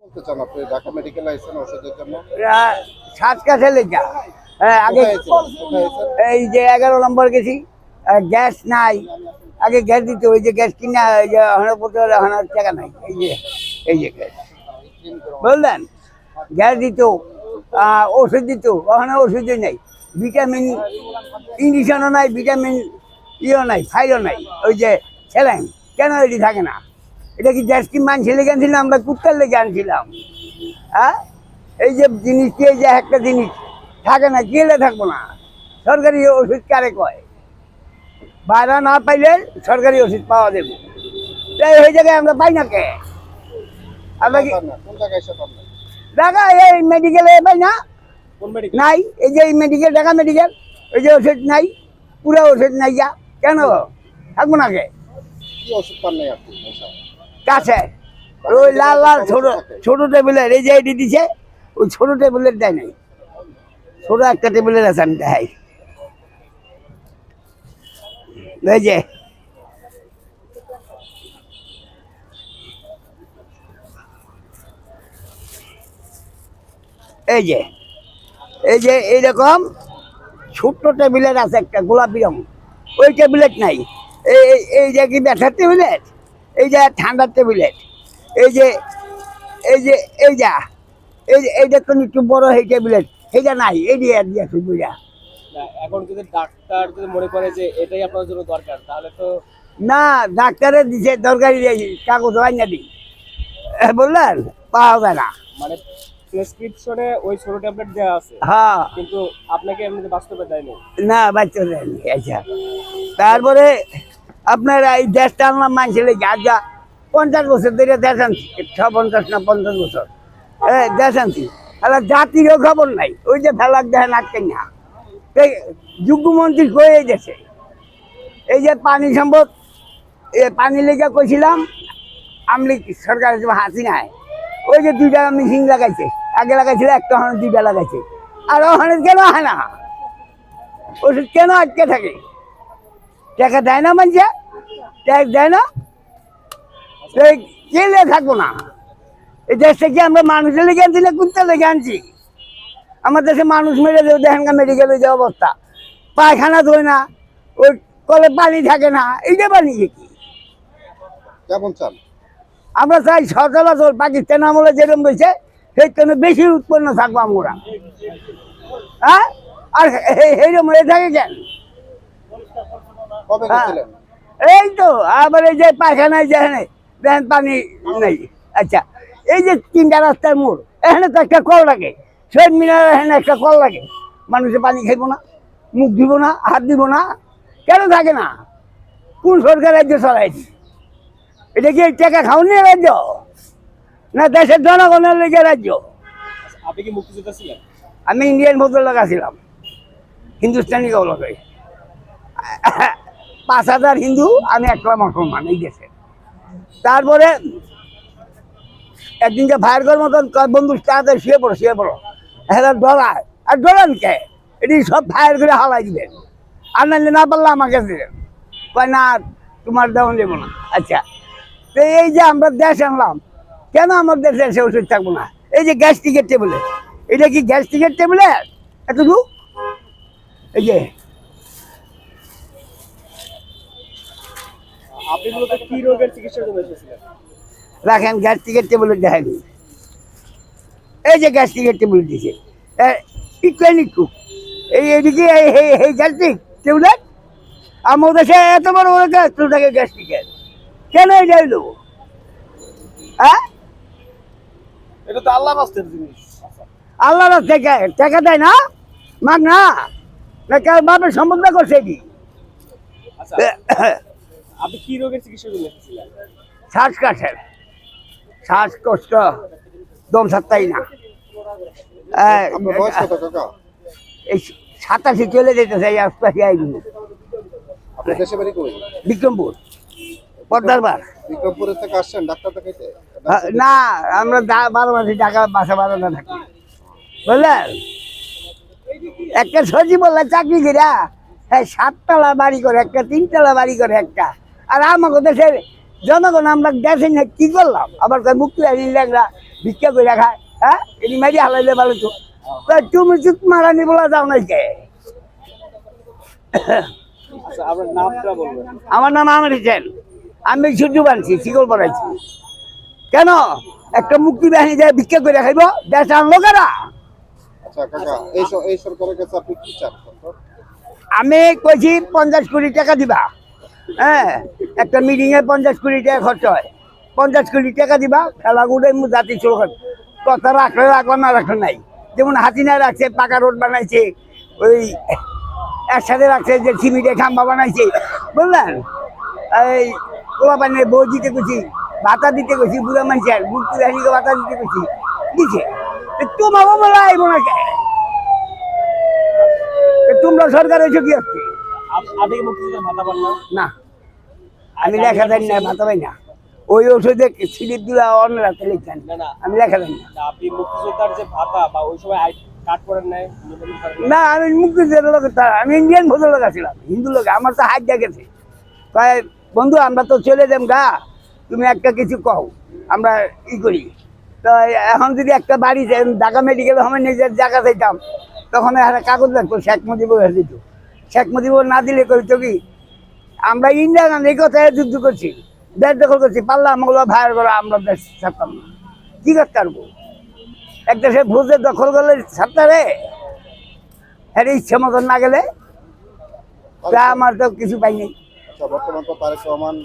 বলতে চান আপনি ঢাকা মেডিকেলে আইছেন ওষুধের জন্য? শ্বাসকাশে লেখা। হ্যাঁ, আগে কোথায় আইছেন? কোথায় আইছেন? এই যে 11 নম্বর গেছি, গ্যাস নাই। আগে গ্যাস দিত, ওই যে গ্যাস কিনা ওই যে হনার টাকা নাই। এই যে গ্যাস বললেন, গ্যাস দিত, ওষুধ দিত, ওখানে ওষুধই নেই। ভিটামিন ইঞ্জেকশনও নাই, ভিটামিন ইও নাই, ফাইলও নাই। ওই যে স্যালাইন কেন এটি থাকে না? এটা কি গ্যাস কি মানছে লেগে আনছিলাম, আমরা কুত্তার লেগে আনছিলাম? হ্যাঁ, এই যে জিনিস কি, এই যে একটা জিনিস থাকে না, গেলে থাকবো না। সরকারি ওষুধ কারে কয়? বাইরে না পাইলে সরকারি ওষুধ পাওয়া যাবে, তাই ওই জায়গায় আমরা পাই না কে? আমরা কি পান না? কোন জায়গায় এসে পান না? ঢাকা এই মেডিকেলে পাই না? কোন মেডিকেল? নাই, এই যে মেডিকেল, ঢাকা মেডিকেল, ওই যে ওষুধ নাই, পুরো ওষুধ নাই। যা কেন থাকবো না কে? কি ওষুধ পান নাই আপনি? কাছে ওই লাল লাল ছোট ছোট টেবিলের, এই যে এটি দিছে, ওই ছোট টেবিলের দেয় নাই। ছোট একটা টেবিলের আছে, আমি দেখাই। এই যে এই যে এই যে এইরকম ছোট্ট টেবিলের আছে একটা গোলাপি রঙ, ওই টেবিলেট নাই। এই যে কি ব্যথার টেবিলেট, এই যে ঠান্ডার টেবিলেট, এই যে এই যে এই যা এইটা তো একটু বড়, এই টেবিলেট এইটা নাই, এই দিয়ে দিয়েছি বুঝা। এখন যদি ডাক্তার যদি মনে করে যে এটাই আপনার জন্য দরকার, তাহলে তো না, ডাক্তারের দিছে দরকারি কাগজ হয় না দিই, বললেন পাওয়া যায় না। মানে প্রেসক্রিপশনে ওই ছোট ট্যাবলেট দেওয়া আছে, হ্যাঁ, কিন্তু আপনাকে এমনিতে বাস্তবে দেয়নি। না বাচ্চা দেয়নি। আচ্ছা, তারপরে আপনার এই দেশটা আনলাম মানছিল যা 50 বছর ধরে দেশ আনছি, 50 না 50 বছর দেশ আনছি, তাহলে জাতিরও খবর নাই। ওই যে ফেলাক দেখেন আটকে না, যুগ্মমন্ত্রী কয়ে গেছে। এই যে পানি সম্পদ, পানি লেগে কইছিলাম আমলি সরকার হাসিনায়, ওই যে 2টা মেশিন লাগাইছে, আগে লাগাইছিল একটা, ওখানে 2টা লাগাইছে। আর ওখানে কেন হয় না? ওষুধ কেন আটকে থাকে? টাকা দেয় না, মানছে ট্যাক্স দেয় না, কেলে থাকবো না? এই দেশ থেকে আমরা মানুষের লেগে আনছি না কুত্তার লেগে আনছি? আমার দেশে মানুষ মেরে দেবে, দেখেন মেডিকেলে যে অবস্থা, পায়খানা ধোয় না, ওই কলে পানি থাকে না, এইটা বানিয়ে কি? কেমন চান? আমরা চাই সচরাচর পাকিস্তান আমলে যেরকম রয়েছে সেই জন্য বেশি উৎপন্ন থাকবো আমরা। হ্যাঁ, আর এইরকম হয়ে থাকে কেন? কবে হ্যাঁ, গেছিলেন? এই তো আবার এই যে পায়খানায় যেখানে দেখেন পানি নেই। আচ্ছা, এই যে 3টা রাস্তার মোড়, এখানে তো একটা কল লাগে, শহীদ মিনার এখানে একটা কল লাগে। মানুষে পানি খাইব না, মুখ দিব না, হাত দিব না, কেন থাকে না? কোন সরকার রাজ্য চলাইছে? এটা কি টাকা খাওয়ানি রাজ্য, না দেশের জনগণের লেগে রাজ্য? আপনি কি মুক্তিযোদ্ধা ছিলেন? আমি ইন্ডিয়ান ভদ্রলোক ছিলাম, হিন্দুস্তানি গৌলক। 5,000 হিন্দু, আমি একলা মুসলমান এই দেশে। তারপরে একদিনকে ফায়ার করার মতন বন্ধু তাড়াতাড়ি শুয়ে পড়ো, হ্যাঁ ডলার, আর ডলার কে? এটি সব ফায়ার করে হালাই দিবেন, আর নাহলে না পারলে আমাকে দিবেন। কয় না, তোমার দেওয়া দেবো না। আচ্ছা, তো এই যে আমরা দেশ আনলাম, কেন আমার দেশে এসে ওষুধ থাকবো না? এই যে গ্যাস টিকেট টেবিলে, এটা কি গ্যাস টিকেট টেবিলে এতটুকু? এই যে আপনি মূলত কি রোগের চিকিৎসার জন্য এসেছিলেন? রাখেন, গ্যাস টিকেট টেবিলে দেখাইনি। এই যে গ্যাস টিকেট টেবিল দিছে, একটু এইদিকে এই গ্যাস টেবিলেট আমার দেশে এত বড় বড় গ্যাস তো থাকে, গ্যাস টিকেট কেন এটা হইলো? হ্যাঁ, এটা তো আল্লাহ বাস্তের জিনিস। আল্লাহ টাকা টাকা দেয় না, মাগ না, কার বাপের সম্বন্ধ করছে এটি? আচ্ছা, আপনি কি রোগের চিকিৎসার জন্য এসেছিলেন? শ্বাসকাশের, শ্বাসকষ্ট, দম ছাড়তাই না। আপনার বয়স কত কাকা? এই 87 চলে যেতেছে, এই আশপাশে আইনি। আপনার দেশে বাড়ি কই? বিক্রমপুর, পদ্মারবার। বিক্রমপুরের থেকে আসছেন ডাক্তার দেখাইতে? না, আমরা 12 মাসে টাকা বাসা বাড়ানো থাকি, বুঝলেন? একটা সচিব বললে চাকরি করা, হ্যাঁ 7 তলা বাড়ি করে একটা, 3 তলা বাড়ি করে একটা। আর আমাকে দেশের জনগণ আমরা দেশে কি করলাম? আবার মুক্তি আইন লাগলা ভিক্ষা করে খায়, হ্যাঁ এটি মারি হালাইলে ভালো তো। তা তুমি চুপ মারানি বলা যাও নাই কে? আচ্ছা আপনার নামটা বলবেন। আমার নাম আমির হোসেন, আমি সূর্য বানছি, শিকল পড়াইছি। কেন একটা মুক্তি বাহিনী যায় ভিক্ষা করে খাইব? দেশ আনলো কারা? আচ্ছা কাকা, এই সরকারের কাছে আপনি কি চান? আমি কইছি 50 কোটি টাকা দিবা, হ্যাঁ একটা মিটিং এ 50 কোটি টাকা খরচ হয়, 50 কোটি টাকা দিবা, খেলা গুড়ে জাতি চলখান কথা রাখলে রাখলো না রাখলে নাই। যেমন হাসিনা রাখছে, পাকা রোড বানাইছে, ওই একসাথে রাখছে যে সিমিটে খাম্বা বানাইছে, বুঝলেন? এই ওলা বানিয়ে বউ দিতে গেছি, ভাতা দিতে গেছি, বুড়া মানুষের মুক্তি বাহিনীকে ভাতা দিতে গেছি, দিছে। তোমাকে বলা আইব না কে? তোমরা সরকার এসে কি হচ্ছে? আপনি কি মুক্তিযোদ্ধার ভাতা পান না? না, আমি লেখা দেন না, ভাতা পাই না। ওই ওষুধে স্লিপ দিলে অন্য রাখতে লিখছেন, না না আমি লেখা দেন না। না, আপনি মুক্তিযোদ্ধার যে ভাতা বা ওই সময় কাট করেন নাই, নিবন্ধন করেন নাই? না আমি মুক্তিযোদ্ধার লোক, আমি ইন্ডিয়ান ভোটের লোক আছিলাম, হিন্দু লোক, আমার তো হাত গেছে। তাই বন্ধু আমরা তো চলে যাম গা, তুমি একটা কিছু কও, আমরা ই করি। তো এখন যদি একটা বাড়ি ঢাকা মেডিকেলে আমি নিজের জায়গা চাইতাম, তখন একটা কাগজ লাগতো, শেখ মুজিবুর দিত। শেখ মুজিবুর না দিলে কইতো কি, আমরা ইন্ডিয়ান এই কথায় যুদ্ধ করছি, দেশ দখল করছি, পাল্লা আমগুলো ভাইয়ের করে আমরা দেশ ছাড়তাম না। কি করতে পারবো? একটা সে ভোজে দখল করলে ছাড়তে রে, এর ইচ্ছে মতন না গেলে, তা আমার তো কিছু পাইনি। আচ্ছা, বর্তমান তো তারেক রহমান